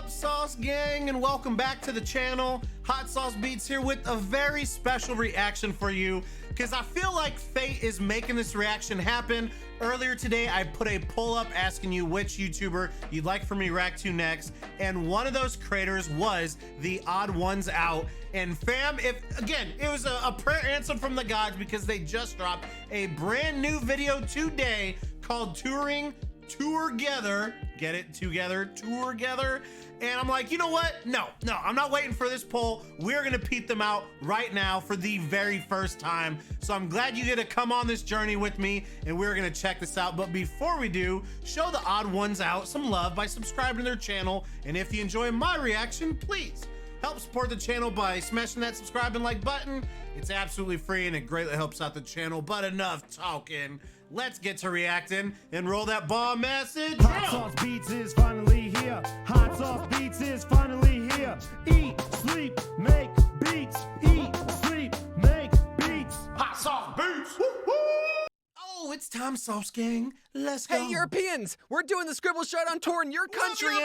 up, Sauce Gang, and welcome back to the channel. Hot Sauce Beats here with a very special reaction for you because I feel like fate is making this reaction happen. Earlier today, I put a poll up asking you which YouTuber you'd like for me to react to next, and one of those creators was TheOdd1sOut. And fam, if again, it was a prayer answered from the gods because they just dropped a brand new video today called Tourgether. Get it? Tourgether. And I'm like, you know what? No, I'm not waiting for this poll. We're gonna peep them out right now for the very first time. So I'm glad you get to come on this journey with me, and we're gonna check this out. But before we do, show the TheOdd1sOut some love by subscribing to their channel. And if you enjoy my reaction, please help support the channel by smashing that subscribe and like button. It's absolutely free and it greatly helps out the channel. But enough talking. Let's get to reacting and roll that bomb message. Hot Sauce Beats is finally here. Hot Sauce Beats is finally here. Eat, sleep, make beats. Eat, sleep, make beats. Hot Sauce Beats. Woo-hoo. Oh, it's time, Sauce Gang. Let's go. Hey, Europeans! We're doing the Scribble Showdown tour in your country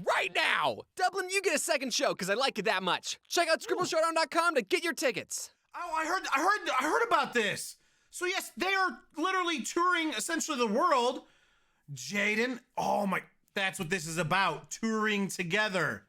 right now! Dublin, you get a second show because I like it that much. Check out scribbleshowdown.com to get your tickets. Oh, I heard about this. So yes, they are literally touring essentially the world. Jaiden, oh my, that's what this is about. Touring together.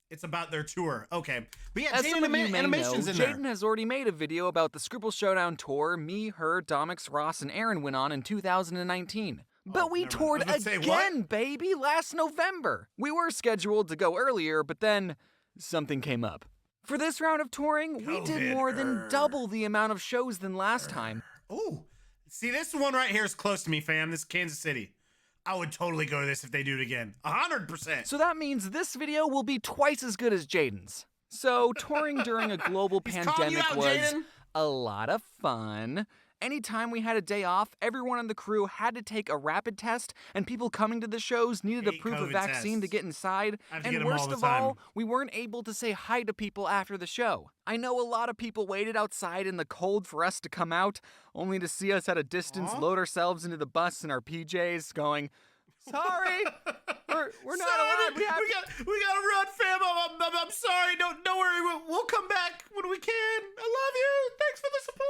It's about their tour. Okay. But yeah, as some of you may animations know, in there. Jaiden has already made a video about the Scribble Showdown tour me, her, Domix, Ross, and Aaron went on in 2019. But we toured again, baby, last November. We were scheduled to go earlier, but then something came up. For this round of touring, we did more than double the amount of shows than last time. Oh, see, this one right here is close to me, fam. This is Kansas City. I would totally go to this if they do it again. 100%. So that means this video will be twice as good as Jaiden's. So touring during a global pandemic was Jaiden. a lot of fun. Anytime we had a day off, everyone on the crew had to take a rapid test, and people coming to the shows needed to prove a vaccine to get inside. And worst of all, we weren't able to say hi to people after the show. I know a lot of people waited outside in the cold for us to come out, only to see us at a distance load ourselves into the bus in our PJs going, sorry, we're not allowed. We gotta run, fam. I'm sorry. Don't worry. We'll come back when we can. I love you. Thanks for the support.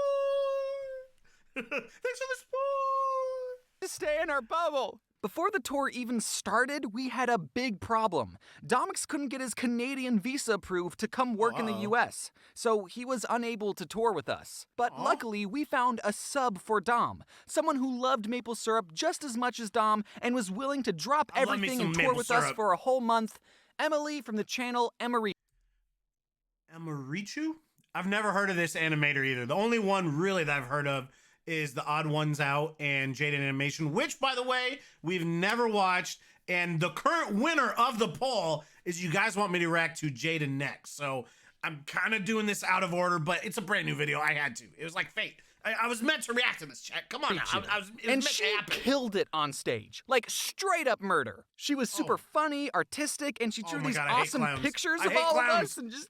Thanks for the support. To stay in our bubble. Before the tour even started, we had a big problem. Domix couldn't get his Canadian visa approved to come work in the US, so he was unable to tour with us. But luckily, we found a sub for Dom, someone who loved maple syrup just as much as Dom and was willing to drop everything and tour with us for a whole month. Emily from the channel Emarichu. Emarichu? I've never heard of this animator either. The only one really that I've heard of is the TheOdd1sOut and Jaiden Animation, which, by the way, we've never watched. And the current winner of the poll is you guys want me to react to Jaiden next. So I'm kind of doing this out of order, but it's a brand new video. I had to. It was like fate. I was meant to react to this, chat. Come on now. And she killed it on stage. Like, straight up murder. She was super funny, artistic, and she drew these awesome pictures of all of us and just...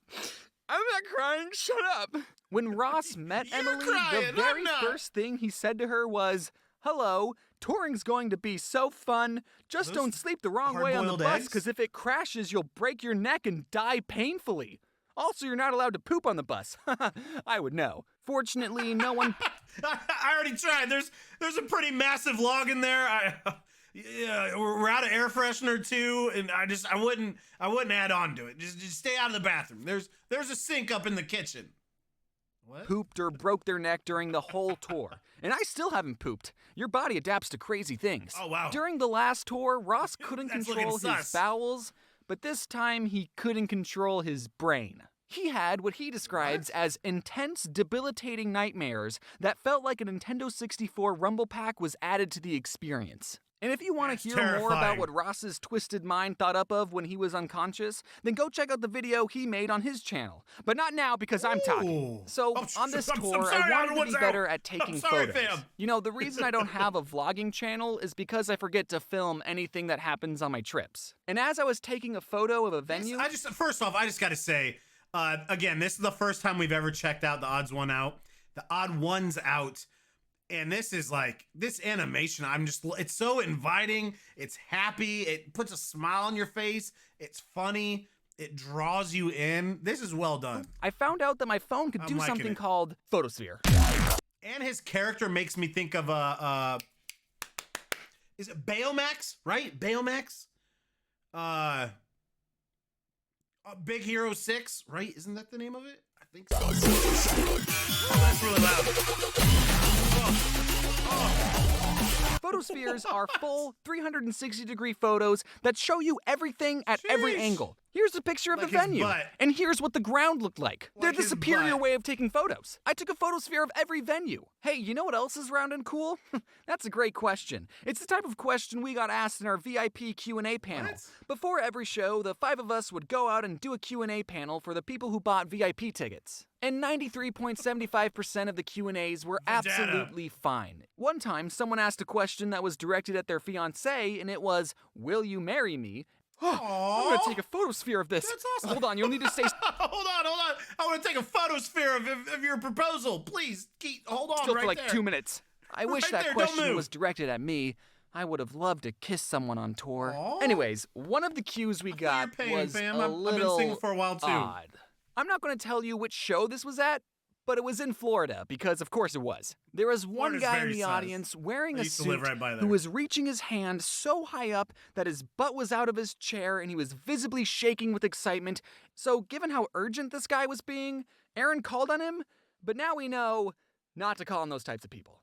I'm not crying, shut up. When Ross met Emily, the very first thing he said to her was, hello, touring's going to be so fun. Just don't sleep the wrong way on the bus, because if it crashes, you'll break your neck and die painfully. Also, you're not allowed to poop on the bus. I would know. Fortunately, no one... I already tried. There's a pretty massive log in there. Yeah, we're out of air freshener too, and I wouldn't add on to it. Just stay out of the bathroom. There's a sink up in the kitchen. What? Pooped or broke their neck during the whole tour. And I still haven't pooped. Your body adapts to crazy things. Oh, wow. During the last tour, Ross couldn't control his bowels, but this time he couldn't control his brain. He had what he describes as intense, debilitating nightmares that felt like a Nintendo 64 Rumble Pack was added to the experience. And if you want to hear more about what Ross's twisted mind thought up of when he was unconscious, then go check out the video he made on his channel. But not now because I'm talking. So on this tour, I wanted to be better at taking photos. You know, the reason I don't have a vlogging channel is because I forget to film anything that happens on my trips. And as I was taking a photo of a venue... First off, I just got to say, again, this is the first time we've ever checked out the TheOdd1sOut. The TheOdd1sOut. And this is like, this animation, it's so inviting. It's happy. It puts a smile on your face. It's funny. It draws you in. This is well done. I found out that my phone could do something called Photosphere. And his character makes me think of is it Baymax, right? Baymax? Big Hero 6, right? Isn't that the name of it? I think so. Oh, that's really loud. Photospheres are full 360-degree photos that show you everything at every angle. Here's a picture of the venue, and here's what the ground looked like. They're the superior way of taking photos. I took a photosphere of every venue. Hey, you know what else is round and cool? That's a great question. It's the type of question we got asked in our VIP Q&A panel. Before every show, the 5 of us would go out and do a Q&A panel for the people who bought VIP tickets. And 93.75% of the Q&As were absolutely fine. One time, someone asked a question that was directed at their fiancé, and it was, "Will you marry me?" I'm gonna take a photosphere of this. That's awesome. Hold on, you'll need to stay. Hold on. I want to take a photosphere of your proposal. Please, hold on. Still right for like there. 2 minutes. I wish that Don't question move. was directed at me. I would have loved to kiss someone on tour. Aw. Anyways, one of the cues we got was a little I've been single for a while too. odd. I'm not going to tell you which show this was at, but it was in Florida, because of course it was. There was one Florida's guy in very the sus. audience wearing I a used to live suit right by there. who was reaching his hand so high up that his butt was out of his chair and he was visibly shaking with excitement. So given how urgent this guy was being, Aaron called on him, but now we know not to call on those types of people.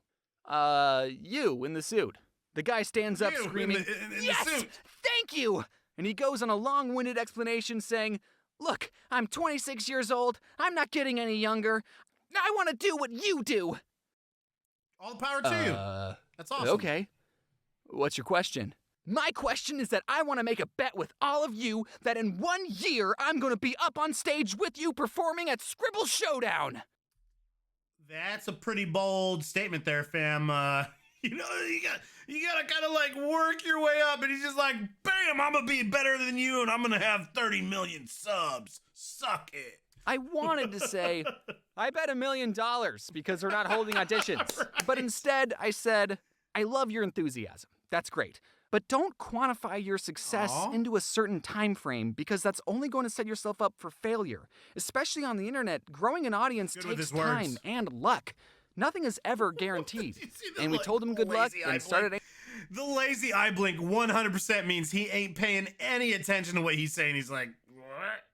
You in the suit. The guy stands up You screaming, in the "Yes! suit." Thank you!" And he goes on a long-winded explanation saying, "Look, I'm 26 years old. I'm not getting any younger. I want to do what you do." All the power to you. That's awesome. Okay. What's your question? My question is that I want to make a bet with all of you that in 1 year I'm going to be up on stage with you performing at Scribble Showdown. That's a pretty bold statement there, fam. You gotta kind of like work your way up, and he's just like, bam, I'm gonna be better than you, and I'm gonna have 30 million subs. Suck it. I wanted to say, I bet $1 million because we're not holding auditions. Right. But instead, I said, I love your enthusiasm. That's great. But don't quantify your success into a certain time frame, because that's only going to set yourself up for failure. Especially on the internet, growing an audience takes time and luck. Nothing is ever guaranteed. And we told him good luck and started. The lazy eye blink 100% means he ain't paying any attention to what he's saying. He's like, what?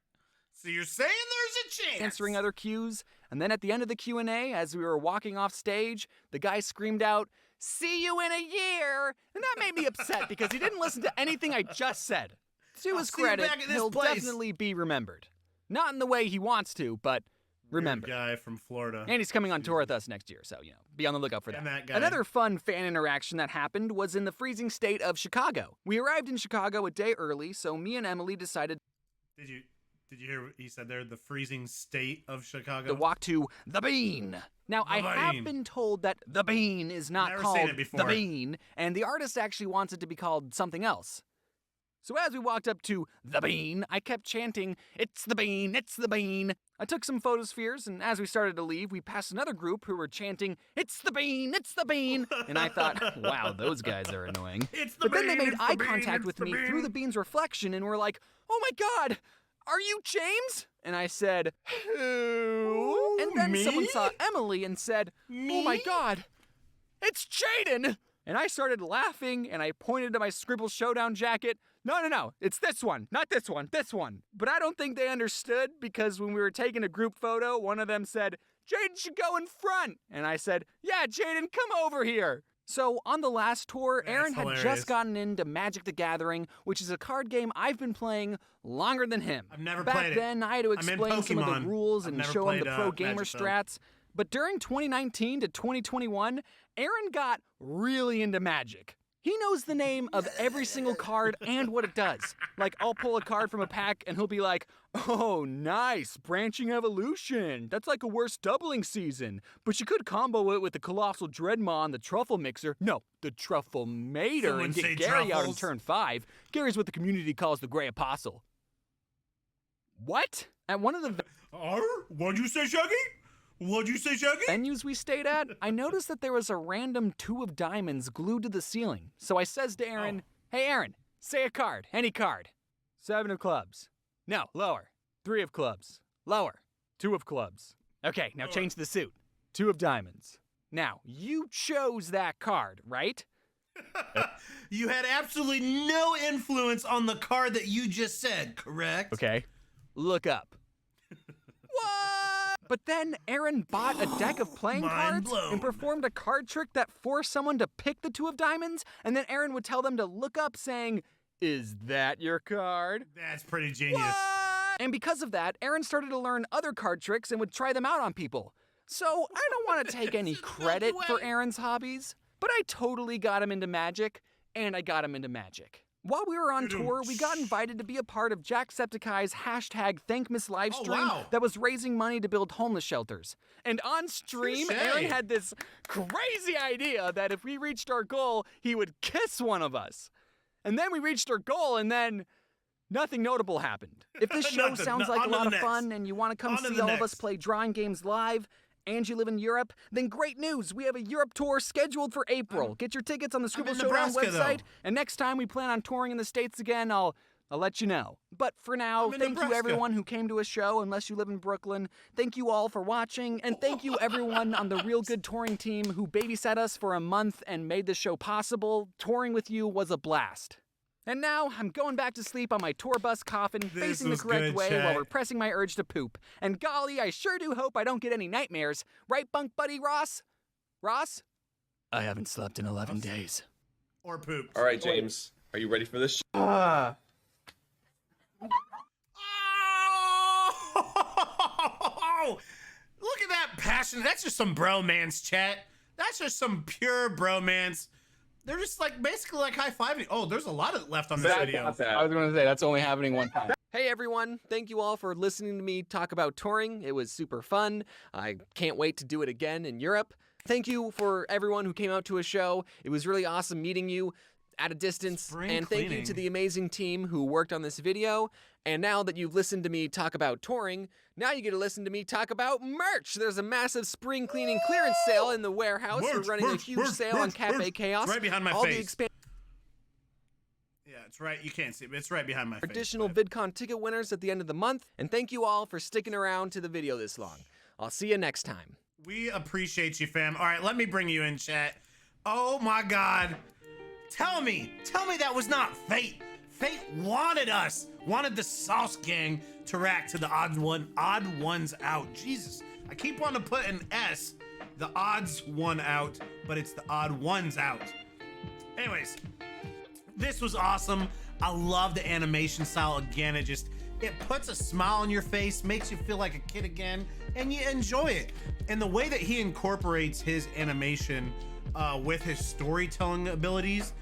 So you're saying there's a chance? Answering other cues, and then at the end of the Q&A, as we were walking off stage, the guy screamed out, "See you in a year!" And that made me upset because he didn't listen to anything I just said. To his credit, he'll definitely be remembered. Not in the way he wants to, but remember. Guy from Florida. And he's coming on tour with us next year, so, be on the lookout for that. And that guy. Another fun fan interaction that happened was in the freezing state of Chicago. We arrived in Chicago a day early, so me and Emily decided... Did you hear what he said there? The freezing state of Chicago? To walk to The Bean. Now, I have been told that The Bean is not called The Bean, and the artist actually wants it to be called something else. So as we walked up to The Bean, I kept chanting, "It's the Bean, it's the Bean." I took some photospheres, and as we started to leave, we passed another group who were chanting, "It's the Bean, it's the Bean." And I thought, wow, those guys are annoying. But then they made eye contact with me through the Bean's reflection and were like, "Oh my God, are you James?" And I said, "Who?" And then someone saw Emily and said, "Oh my God, it's Jaiden." And I started laughing, and I pointed to my Scribble Showdown jacket. No, it's this one, not this one, this one. But I don't think they understood, because when we were taking a group photo, one of them said, "Jaiden should go in front." And I said, "Yeah, Jaiden, come over here." So on the last tour, Aaron had just gotten into Magic the Gathering, which is a card game I've been playing longer than him. I've never played it. Back then, I had to explain some of the rules and show him the pro gamer strats. But during 2019 to 2021, Aaron got really into Magic. He knows the name of every single card and what it does. Like, I'll pull a card from a pack and he'll be like, "Oh, nice, Branching Evolution. That's like a worse doubling season. But you could combo it with the Colossal Dreadmaw and the Truffle Mixer. No, the Truffle Mater, and get Gary out in turn 5. Gary's what the community calls the Grey Apostle." What? At one of the... What'd you say, Shaggy? What'd you say, Shaggy? venues we stayed at, I noticed that there was a random 2 of diamonds glued to the ceiling. So I says to Aaron, Hey Aaron, say a card, any card. 7 of clubs. No, lower. 3 of clubs. Lower. 2 of clubs. Okay, now change the suit. 2 of diamonds. Now, you chose that card, right? You had absolutely no influence on the card that you just said, correct? Okay. Look up. What? But then Aaron bought a deck of playing Mind cards blown. and performed a card trick that forced someone to pick the 2 of diamonds, and then Aaron would tell them to look up saying, Is that your card? That's pretty genius. What? And because of that, Aaron started to learn other card tricks and would try them out on people. So I don't want to take any credit for Aaron's hobbies, but I totally got him into magic, and I got him into magic. While we were on tour, we got invited to be a part of Jacksepticeye's #ThankMiss livestream that was raising money to build homeless shelters. And on stream, Aaron had this crazy idea that if we reached our goal, he would kiss one of us. And then we reached our goal, and then nothing notable happened. If this show sounds like a lot of fun and you want to come see all of us play drawing games live, and you live in Europe, then great news. We have a Europe tour scheduled for April. Get your tickets on the Squirrel Showdown website, and next time we plan on touring in the States again, I'll let you know. But for now, thank you everyone who came to a show, unless you live in Brooklyn. Thank you all for watching, and thank you everyone on the Real Good Touring team who babysat us for a month and made this show possible. Touring with you was a blast. And now, I'm going back to sleep on my tour bus coffin, facing the correct way while repressing my urge to poop. And golly, I sure do hope I don't get any nightmares. Right, bunk buddy Ross? Ross? I haven't slept in 11 days. Or pooped. All right, James. Are you ready for this? Oh! Look at that passion. That's just some bromance, chat. That's just some pure bromance. They're just like basically like high-fiving. Oh, there's a lot of left on this video. I was going to say, that's only happening one time. Hey everyone, thank you all for listening to me talk about touring. It was super fun. I can't wait to do it again in Europe. Thank you for everyone who came out to a show. It was really awesome meeting you at a distance. And thank you to the amazing team who worked on this video. And now that you've listened to me talk about touring, now you get to listen to me talk about merch. There's a massive spring cleaning clearance sale in the warehouse. We're running a huge sale on Cafe Chaos. It's right behind my face. Yeah, it's right. You can't see it, but it's right behind my face. Additional VidCon ticket winners at the end of the month. And thank you all for sticking around to the video this long. I'll see you next time. We appreciate you, fam. All right, let me bring you in, chat. Oh my God. Tell me that was not fate. Fate wanted us, wanted the Sauce Gang to react to the TheOdd1sOut. Jesus, I keep wanting to put an S, the TheOdd1sOut, but it's the TheOdd1sOut. Anyways, this was awesome. I love the animation style. Again, it puts a smile on your face, makes you feel like a kid again, and you enjoy it. And the way that he incorporates his animation with his storytelling abilities,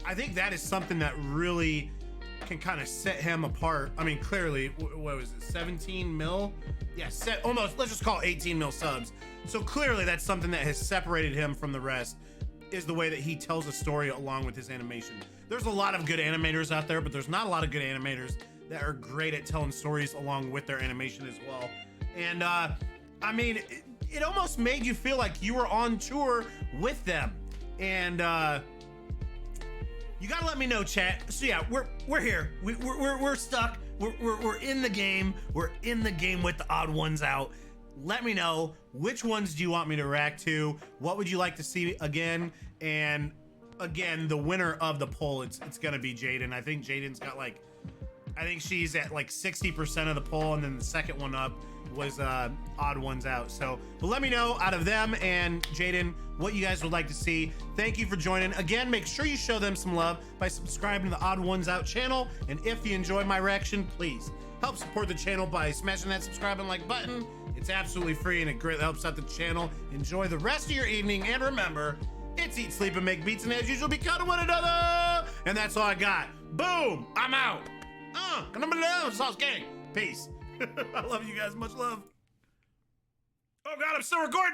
I think that is something that really can kind of set him apart. I mean, clearly, what was it, 17 mil? Yeah, almost, let's just call it 18 mil subs. So clearly that's something that has separated him from the rest, is the way that he tells a story along with his animation. There's a lot of good animators out there, but there's not a lot of good animators that are great at telling stories along with their animation as well. And I mean, it almost made you feel like you were on tour with them. And you gotta let me know, chat. So yeah, we're here. We're stuck. We're in the game. We're in the game with the TheOdd1sOut. Let me know, which ones do you want me to react to? What would you like to see again? And again, the winner of the poll, it's gonna be Jaiden. I think Jaiden's got like, I think she's at like 60% of the poll, and then the second one up was TheOdd1sOut. So, but let me know out of them and Jaiden what you guys would like to see. Thank you for joining. Again, make sure you show them some love by subscribing to the TheOdd1sOut channel. And if you enjoy my reaction, please help support the channel by smashing that subscribe and like button. It's absolutely free and it greatly helps out the channel. Enjoy the rest of your evening, and remember, it's eat, sleep, and make beats, and as usual, be kind to one another. And that's all I got. Boom, I'm out. Sauce Gang. Peace. I love you guys. Much love. Oh God, I'm still recording.